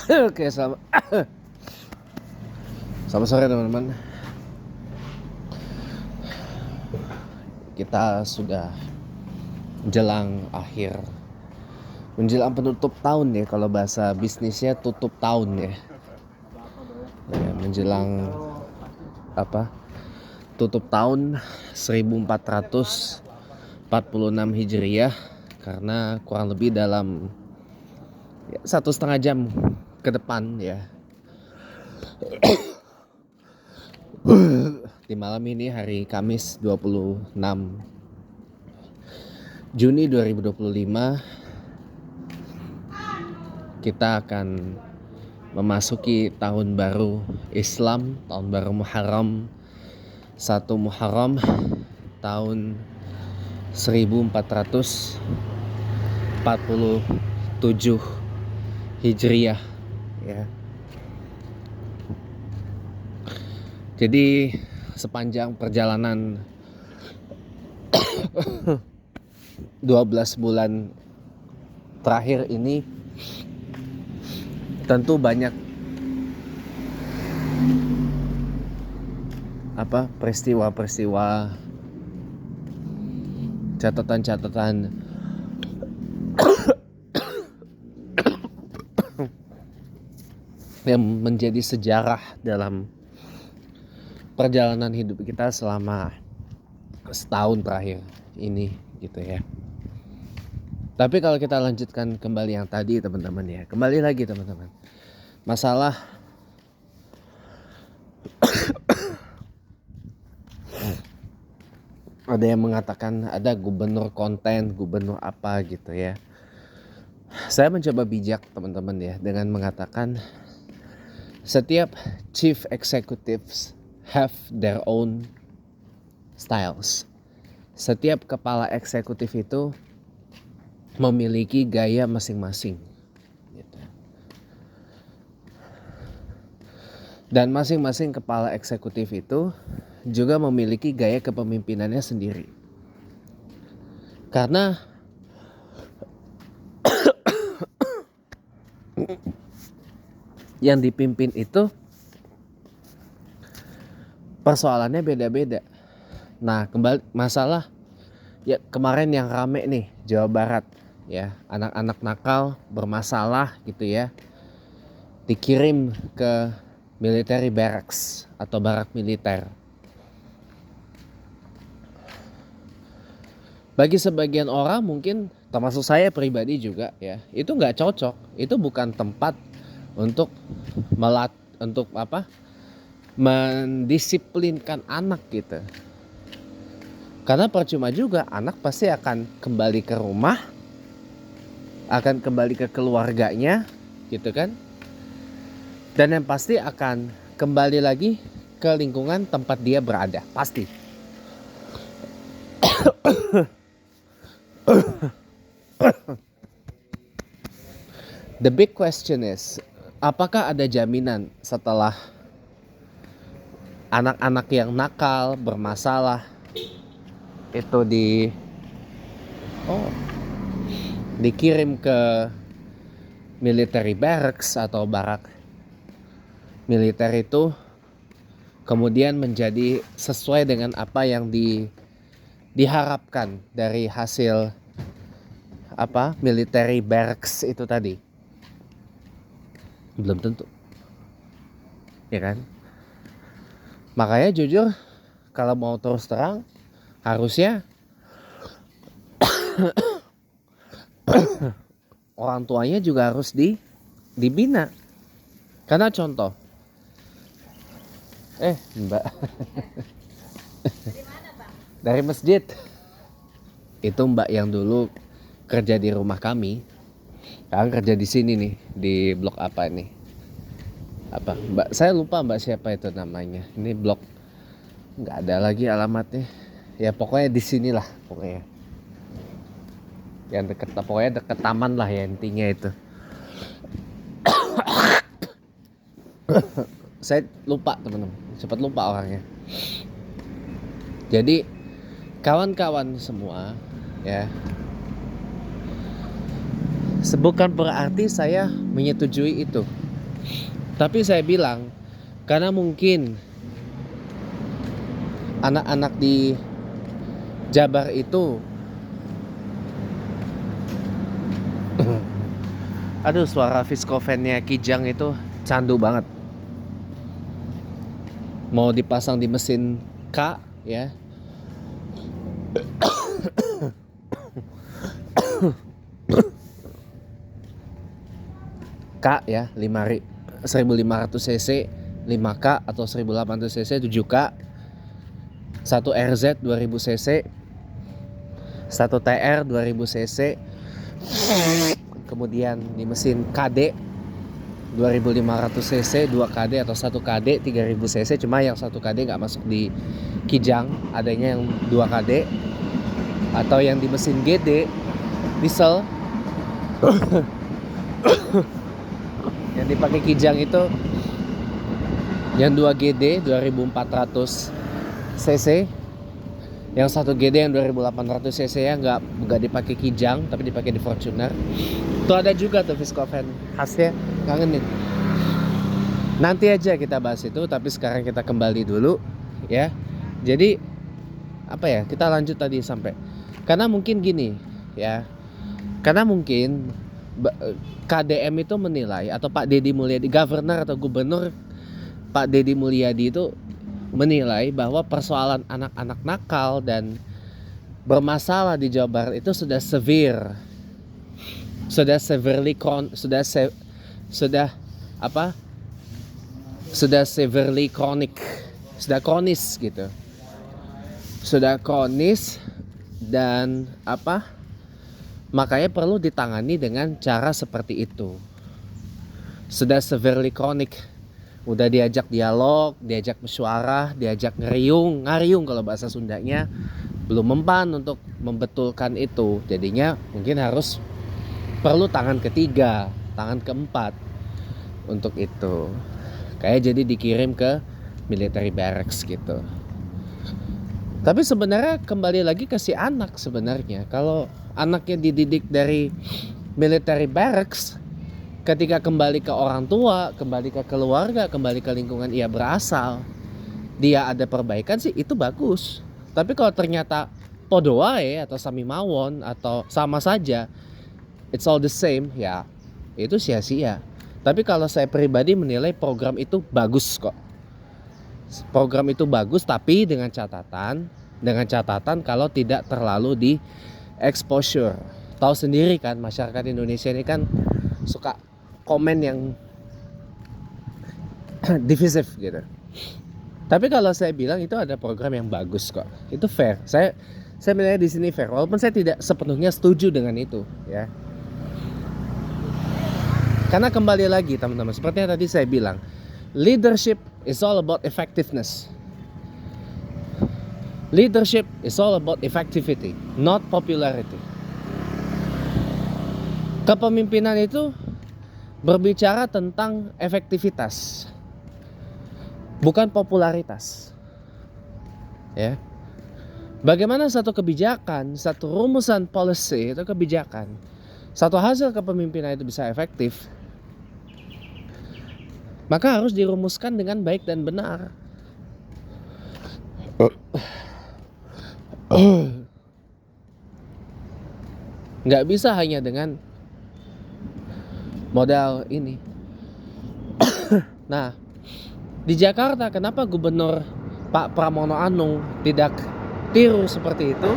Oke, selamat sore teman-teman. Kita sudah menjelang penutup tahun ya, kalau bahasa bisnisnya tutup tahun ya. Menjelang tutup tahun 1446 Hijriah, karena kurang lebih dalam 1,5 jam ke depan ya. Di malam ini, hari Kamis 26 Juni 2025, kita akan memasuki tahun baru Islam, tahun baru Muharram, 1 Muharram tahun 1447 Hijriah ya. Jadi sepanjang perjalanan 12 bulan terakhir ini, tentu banyak peristiwa-peristiwa, catatan-catatan yang menjadi sejarah dalam perjalanan hidup kita selama setahun terakhir ini gitu ya. Tapi kalau kita lanjutkan kembali yang tadi teman-teman ya, kembali lagi teman-teman, masalah ada yang mengatakan ada gubernur konten, gubernur apa gitu ya. Saya mencoba bijak teman-teman ya, dengan mengatakan setiap chief executives have their own styles. Setiap kepala eksekutif itu memiliki gaya masing-masing gitu. Dan masing-masing kepala eksekutif itu juga memiliki gaya kepemimpinannya sendiri. Karena yang dipimpin itu persoalannya beda-beda. Nah, kembali masalah ya kemarin yang rame nih, Jawa Barat ya, anak-anak nakal bermasalah gitu ya, dikirim ke military barracks atau barak militer. Bagi sebagian orang mungkin, termasuk saya pribadi juga ya, itu nggak cocok. Itu bukan tempat untuk mendisiplinkan anak gitu. Karena percuma juga, anak pasti akan kembali ke rumah, akan kembali ke keluarganya gitu kan. Dan yang pasti akan kembali lagi ke lingkungan tempat dia berada, pasti. The big question is, apakah ada jaminan setelah anak-anak yang nakal, bermasalah itu dikirim ke military barracks atau barak militer itu kemudian menjadi sesuai dengan apa yang diharapkan dari hasil military barracks itu tadi? Belum tentu, ya kan? Makanya jujur, kalau mau terus terang, harusnya orang tuanya juga harus dibina. Karena contoh, Mbak dari masjid itu, Mbak yang dulu kerja di rumah kami, sekarang kerja di sini nih, di blok apa ini? Mbak, saya lupa Mbak siapa itu namanya. Ini blok, nggak ada lagi alamatnya. Ya pokoknya di sinilah pokoknya. Yang deket taman lah ya, intinya itu. Saya lupa teman-teman, cepat lupa orangnya. Jadi kawan-kawan semua ya, bukan berarti saya menyetujui itu Tapi saya bilang, karena mungkin anak-anak di Jabar itu aduh, suara Viscovan-nya Kijang itu candu banget. Mau dipasang di mesin K ya. K ya, 1500 cc 5K atau 1800 cc 7K, 1 RZ 2000 cc, 1 TR 2000 cc, kemudian di mesin KD 2500 cc 2 KD atau 1 KD 3000 cc. Cuma yang 1 KD nggak masuk di Kijang, adanya yang 2 KD, atau yang di mesin GD diesel. Yang dipakai Kijang itu yang 2 GD 2400 cc, yang 1 GD yang 2800 cc ya nggak dipakai Kijang tapi dipakai di Fortuner. Itu ada juga tuh Viscovan khasnya, kangenin. Nanti aja kita bahas itu, tapi sekarang kita kembali dulu ya. Jadi apa ya, kita lanjut tadi sampai, karena mungkin gini ya, karena mungkin KDM itu menilai, atau Pak Deddy Mulyadi, governor atau gubernur Pak Deddy Mulyadi itu menilai bahwa persoalan anak-anak nakal dan bermasalah di Jawa Barat itu sudah severe, sudah severely chronic, sudah kronis gitu, sudah kronis dan makanya perlu ditangani dengan cara seperti itu. Sudah severely chronic, udah diajak dialog, diajak mesyuarah, diajak ngariung kalau bahasa Sundanya, belum mempan untuk membetulkan itu. Jadinya mungkin harus perlu tangan ketiga, tangan keempat untuk itu. Kayak jadi dikirim ke military barracks gitu. Tapi sebenarnya kembali lagi ke si anak sebenarnya. Kalau anaknya dididik dari military barracks, ketika kembali ke orang tua, kembali ke keluarga, kembali ke lingkungan ia berasal, dia ada perbaikan sih, itu bagus. Tapi kalau ternyata podo wae atau sami mawon atau sama saja, it's all the same, ya itu sia-sia. Tapi kalau saya pribadi menilai program itu bagus kok. Program itu bagus, tapi dengan catatan kalau tidak terlalu di exposure. Tahu sendiri kan, masyarakat Indonesia ini kan suka komen yang divisif gitu. Tapi kalau saya bilang itu ada program yang bagus kok, itu fair. Saya menilai di sini fair, walaupun saya tidak sepenuhnya setuju dengan itu, ya. Karena kembali lagi teman-teman, seperti yang tadi saya bilang, leadership is all about effectiveness. Leadership is all about effectivity, not popularity. Kepemimpinan itu berbicara tentang efektivitas, bukan popularitas. Ya. Bagaimana satu kebijakan, satu rumusan policy atau kebijakan, satu hasil kepemimpinan itu bisa efektif, maka harus dirumuskan dengan baik dan benar. Nggak bisa hanya dengan modal ini. Nah, di Jakarta kenapa Gubernur Pak Pramono Anung tidak tiru seperti itu?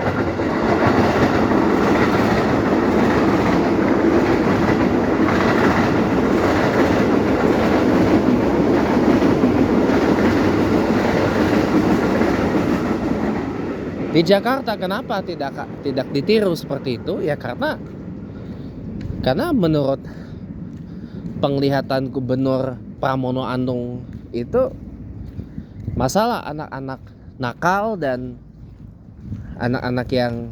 Di Jakarta kenapa tidak ditiru seperti itu? Ya karena menurut penglihatan Gubernur Pramono Anung itu, masalah anak-anak nakal dan anak-anak yang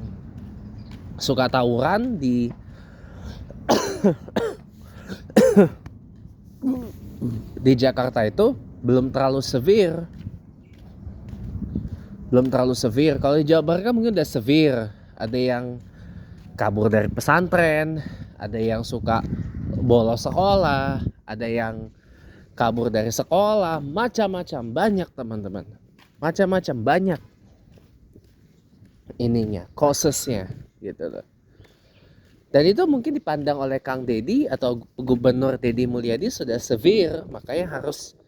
suka tawuran di di Jakarta itu belum terlalu severe. Kalau di Jawa Barat kan mungkin udah severe. Ada yang kabur dari pesantren, ada yang suka bolos sekolah, ada yang kabur dari sekolah, macam-macam, banyak teman-teman, macam-macam, banyak ininya, causesnya gitu loh. Dan itu mungkin dipandang oleh Kang Deddy atau Gubernur Deddy Mulyadi sudah severe, makanya harus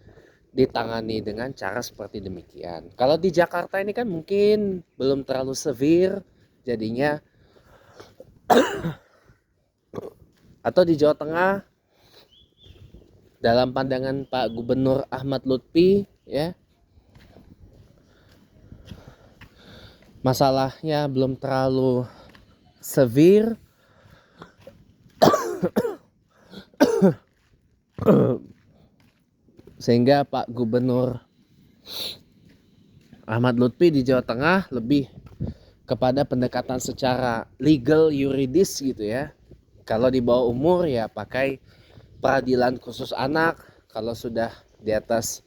ditangani dengan cara seperti demikian. Kalau di Jakarta ini kan mungkin belum terlalu severe, jadinya, atau di Jawa Tengah dalam pandangan Pak Gubernur Ahmad Lutfi ya, masalahnya belum terlalu severe. Sehingga Pak Gubernur Ahmad Lutfi di Jawa Tengah lebih kepada pendekatan secara legal yuridis gitu ya. Kalau di bawah umur ya pakai peradilan khusus anak. Kalau sudah di atas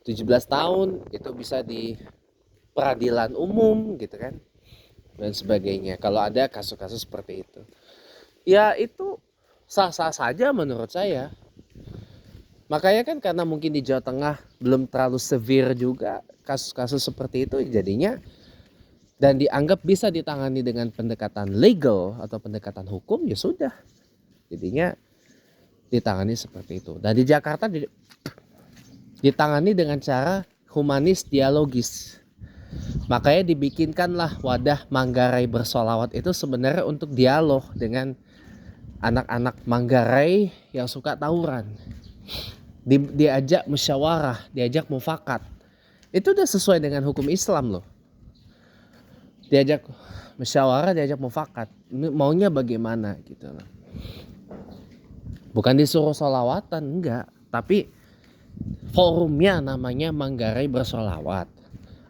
17 tahun itu bisa di peradilan umum gitu kan, dan sebagainya. Kalau ada kasus-kasus seperti itu, ya itu sah-sah saja menurut saya. Makanya kan karena mungkin di Jawa Tengah belum terlalu severe juga kasus-kasus seperti itu, jadinya dan dianggap bisa ditangani dengan pendekatan legal atau pendekatan hukum, ya sudah, jadinya ditangani seperti itu. Dan di Jakarta ditangani dengan cara humanis dialogis. Makanya dibikinkanlah wadah Manggarai Bersolawat itu sebenarnya untuk dialog dengan anak-anak Manggarai yang suka tawuran. Diajak musyawarah, diajak mufakat. Itu udah sesuai dengan hukum Islam loh. Diajak musyawarah, diajak mufakat. Maunya bagaimana gitu loh. Bukan disuruh sholawatan, enggak. Tapi forumnya namanya Manggarai Bersolawat.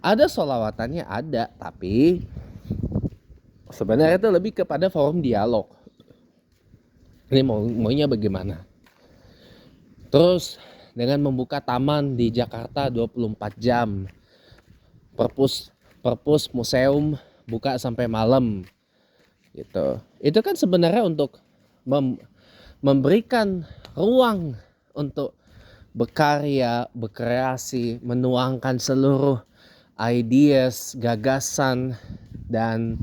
Ada sholawatannya, ada. Tapi sebenarnya itu lebih kepada forum dialog. Ini maunya bagaimana. Terus dengan membuka taman di Jakarta 24 jam. Perpus museum buka sampai malam gitu. Itu kan sebenarnya untuk memberikan ruang untuk berkarya, berkreasi, menuangkan seluruh ideas, gagasan dan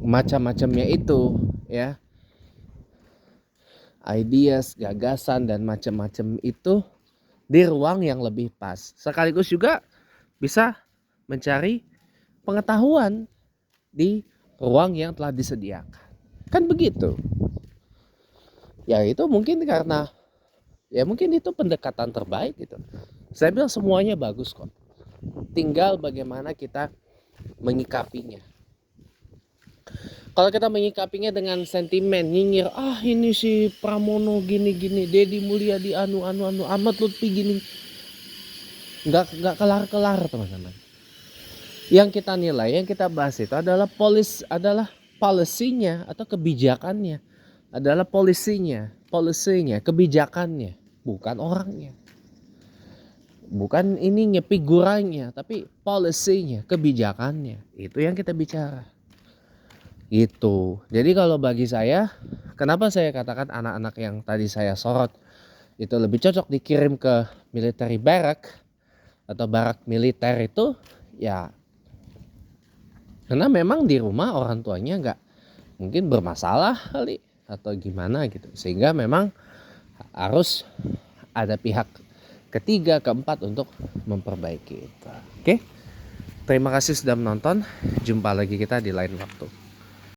macam-macamnya itu ya. Ideas, gagasan dan macam-macam itu di ruang yang lebih pas. Sekaligus juga bisa mencari pengetahuan di ruang yang telah disediakan. Kan begitu. Ya itu mungkin karena ya mungkin itu pendekatan terbaik gitu. Saya bilang semuanya bagus kok. Tinggal bagaimana kita menyikapinya. Kalau kita menyikapinya dengan sentimen nyinyir, ini si Pramono gini-gini, Deddy Mulyadi anu Ahmad Lutfi gini, nggak kelar-kelar teman-teman. Yang kita nilai, yang kita bahas itu adalah polisinya atau kebijakannya, adalah polisinya, kebijakannya, bukan orangnya, bukan ininya, figurannya, tapi polisinya, kebijakannya. Itu yang kita bicara. Gitu. Jadi kalau bagi saya, kenapa saya katakan anak-anak yang tadi saya sorot itu lebih cocok dikirim ke military barrack atau barak militer itu ya karena memang di rumah orang tuanya nggak mungkin bermasalah kali atau gimana gitu, sehingga memang harus ada pihak ketiga, keempat untuk memperbaiki itu. Oke, terima kasih sudah menonton. Jumpa lagi kita di lain waktu.